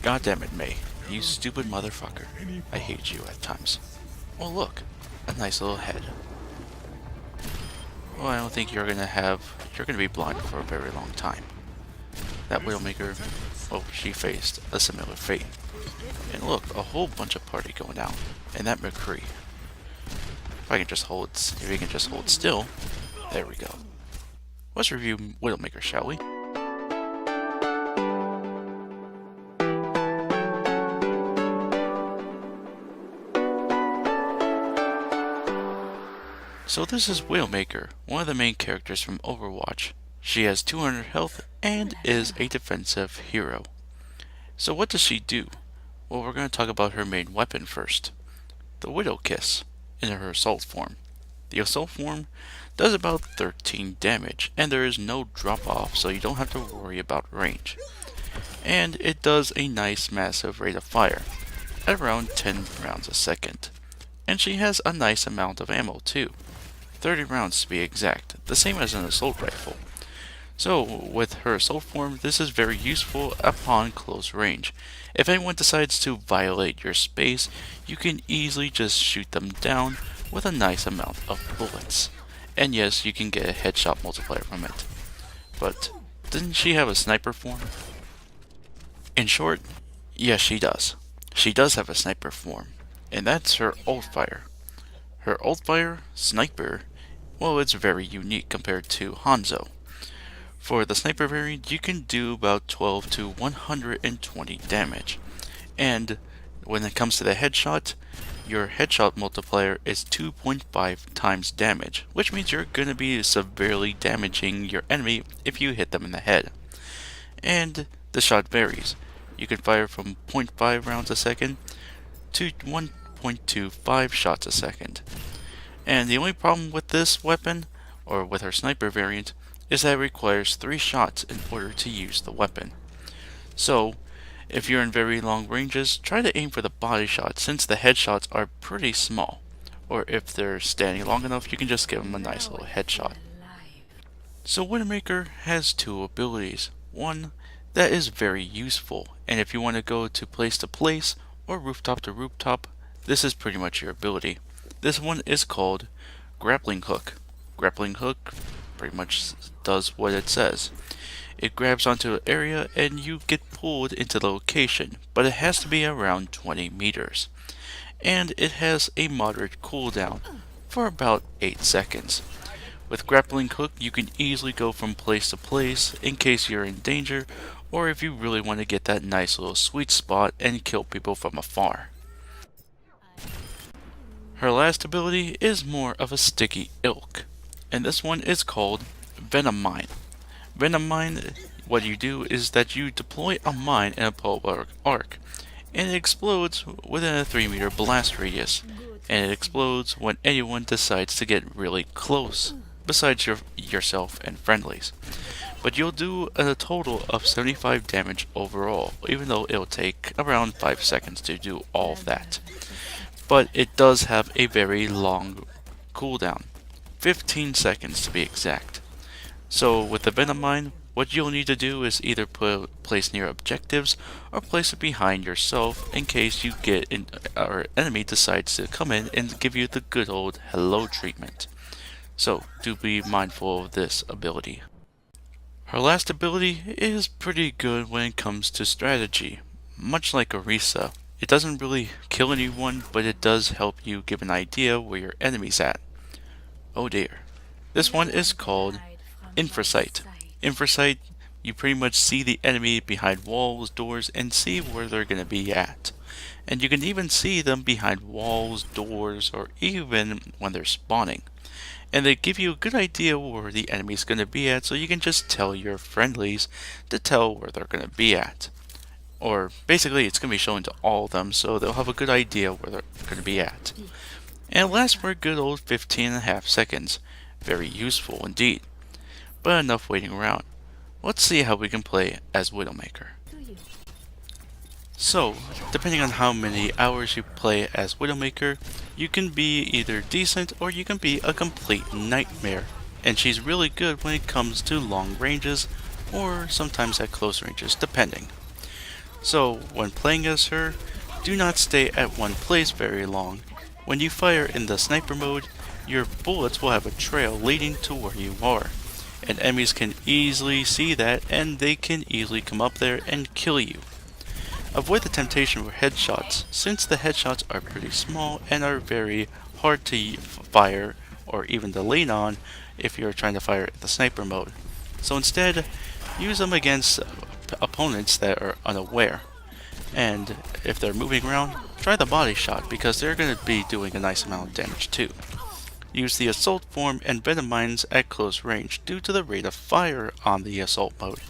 God damn it, May. You stupid motherfucker. I hate you at times. Oh look, a nice little head. Well, I don't think you're gonna be blind for a very long time. That Widowmaker, well, she faced a similar fate. And look, a whole bunch of party going down. And that McCree. If he can just hold still, there we go. Let's review Widowmaker, shall we? So this is Widowmaker, one of the main characters from Overwatch. She has 200 health and is a defensive hero. So what does she do? Well, we're going to talk about her main weapon first. The Widow Kiss, in her assault form. The assault form does about 13 damage, and there is no drop off, so you don't have to worry about range. And it does a nice massive rate of fire, at around 10 rounds a second. And she has a nice amount of ammo too. 30 rounds to be exact, the same as an assault rifle. So, with her assault form, this is very useful upon close range. If anyone decides to violate your space, you can easily just shoot them down with a nice amount of bullets. And yes, you can get a headshot multiplier from it. But, didn't she have a sniper form? In short, yes she does. She does have a sniper form, and that's her ult fire. Her ult fire, sniper, well, it's very unique compared to Hanzo. For the sniper variant, you can do about 12 to 120 damage. And when it comes to the headshot, your headshot multiplier is 2.5 times damage, which means you're going to be severely damaging your enemy if you hit them in the head. And the shot varies. You can fire from 0. 0.5 rounds a second to 1.25 shots a second. And the only problem with this weapon, or with her sniper variant, is that it requires 3 shots in order to use the weapon. So, if you're in very long ranges, try to aim for the body shot since the headshots are pretty small. Or if they're standing long enough, you can just give them a nice little headshot. So Widowmaker has 2 abilities. One that is very useful, and if you want to place or rooftop to rooftop, this is pretty much your ability. This one is called Grappling Hook. Grappling Hook pretty much does what it says. It grabs onto an area and you get pulled into the location, but it has to be around 20 meters. And it has a moderate cooldown for about 8 seconds. With Grappling Hook, you can easily go from place to place in case you're in danger, or if you really want to get that nice little sweet spot and kill people from afar. Her last ability is more of a sticky ilk, and this one is called Venom Mine. Venom Mine, what you do is that you deploy a mine in a polar arc, and it explodes within a 3-meter blast radius, and it explodes when anyone decides to get really close, besides yourself and friendlies. But you'll do a total of 75 damage overall, even though it'll take around 5 seconds to do all of that. But it does have a very long cooldown, 15 seconds to be exact. So with the Venom Mine, what you'll need to do is either place near objectives or place it behind yourself in case you get or enemy decides to come in and give you the good old hello treatment. So do be mindful of this ability. Her last ability is pretty good when it comes to strategy. Much like Orisa, it doesn't really kill anyone, but it does help you give an idea where your enemy's at. Oh dear. This one is called Infrasight. Infrasight, you pretty much see the enemy behind walls, doors, and see where they're going to be at. And you can even see them behind walls, doors, or even when they're spawning. And they give you a good idea where the enemy's going to be at, so you can just tell your friendlies to tell where they're going to be at. Or basically it's going to be shown to all of them, so they'll have a good idea where they're going to be at. And it lasts for a good old 15.5 seconds. Very useful indeed. But enough waiting around. Let's see how we can play as Widowmaker. So, depending on how many hours you play as Widowmaker, you can be either decent or you can be a complete nightmare. And she's really good when it comes to long ranges, or sometimes at close ranges, depending. So, when playing as her, do not stay at one place very long. When you fire in the sniper mode, your bullets will have a trail leading to where you are, and enemies can easily see that and they can easily come up there and kill you. Avoid the temptation for headshots, since the headshots are pretty small and are very hard to fire or even to lean on if you're trying to fire the sniper mode. So instead, use them against opponents that are unaware. And if they're moving around, try the body shot because they're going to be doing a nice amount of damage too. Use the assault form and venom mines at close range due to the rate of fire on the assault mode.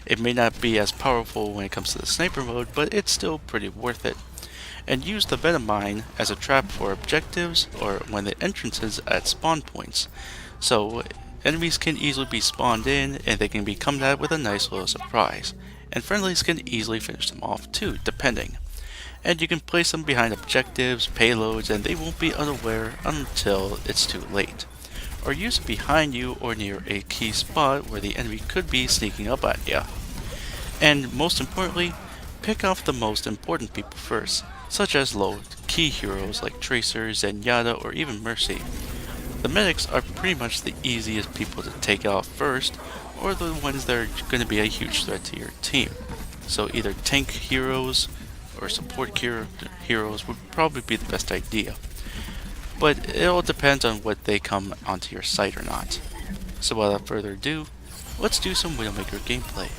It may not be as powerful when it comes to the sniper mode, but it's still pretty worth it. And use the venom mine as a trap for objectives or when the entrances at spawn points. So enemies can easily be spawned in and they can be come at with a nice little surprise. And friendlies can easily finish them off too, depending. And you can place them behind objectives, payloads, and they won't be unaware until it's too late. Or use it behind you or near a key spot where the enemy could be sneaking up at you. And most importantly, pick off the most important people first, such as low key heroes like Tracer, Zenyatta, or even Mercy. The medics are pretty much the easiest people to take out first, or the ones that are going to be a huge threat to your team. So either tank heroes or support heroes would probably be the best idea. But it all depends on what they come onto your site or not. So without further ado, let's do some Widowmaker gameplay.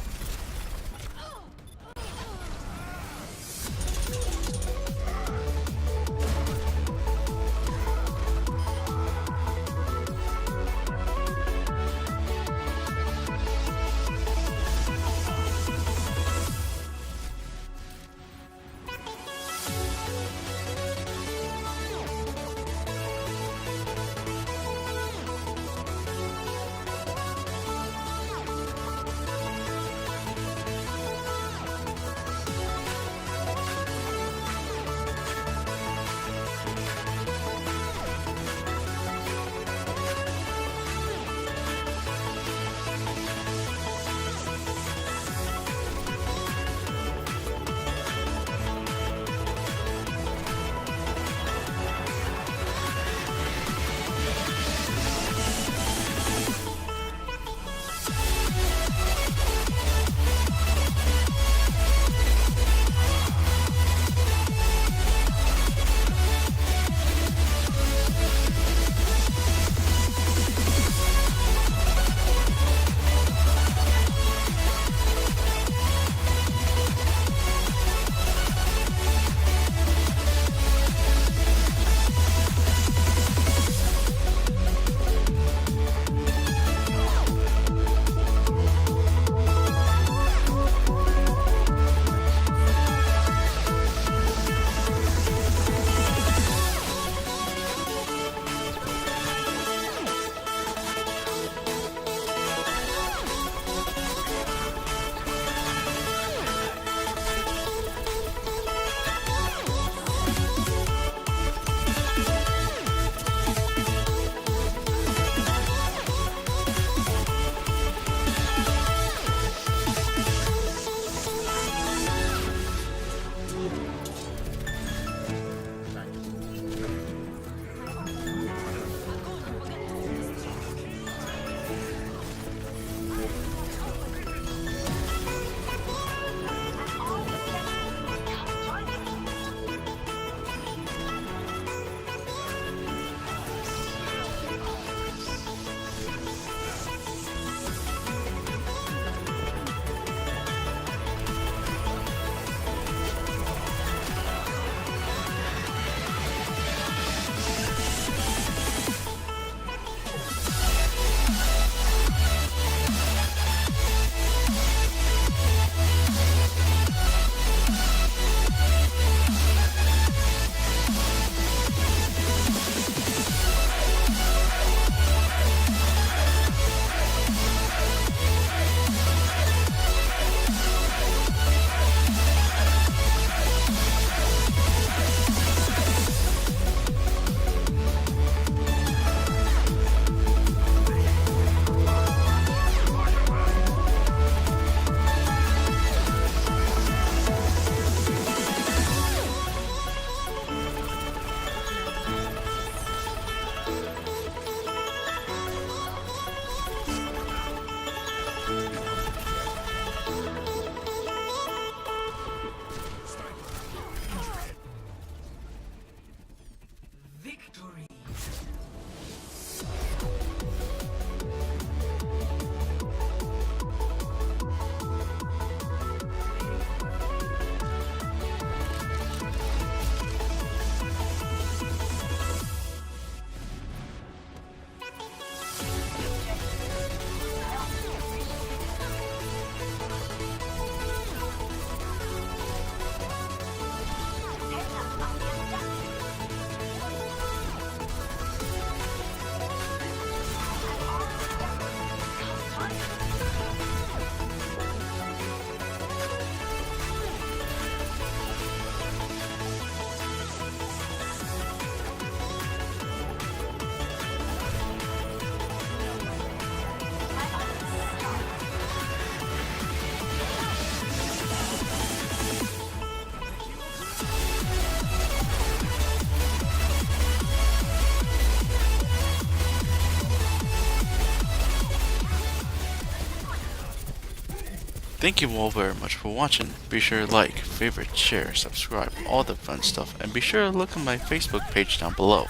Thank you all very much for watching. Be sure to like, favorite, share, subscribe, all the fun stuff, and be sure to look at my Facebook page down below.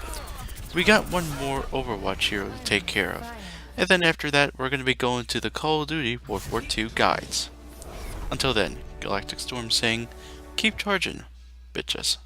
We got one more Overwatch hero to take care of, and then after that we're going to be going to the Call of Duty World War II guides. Until then, GalacticStorm saying, keep charging, bitches.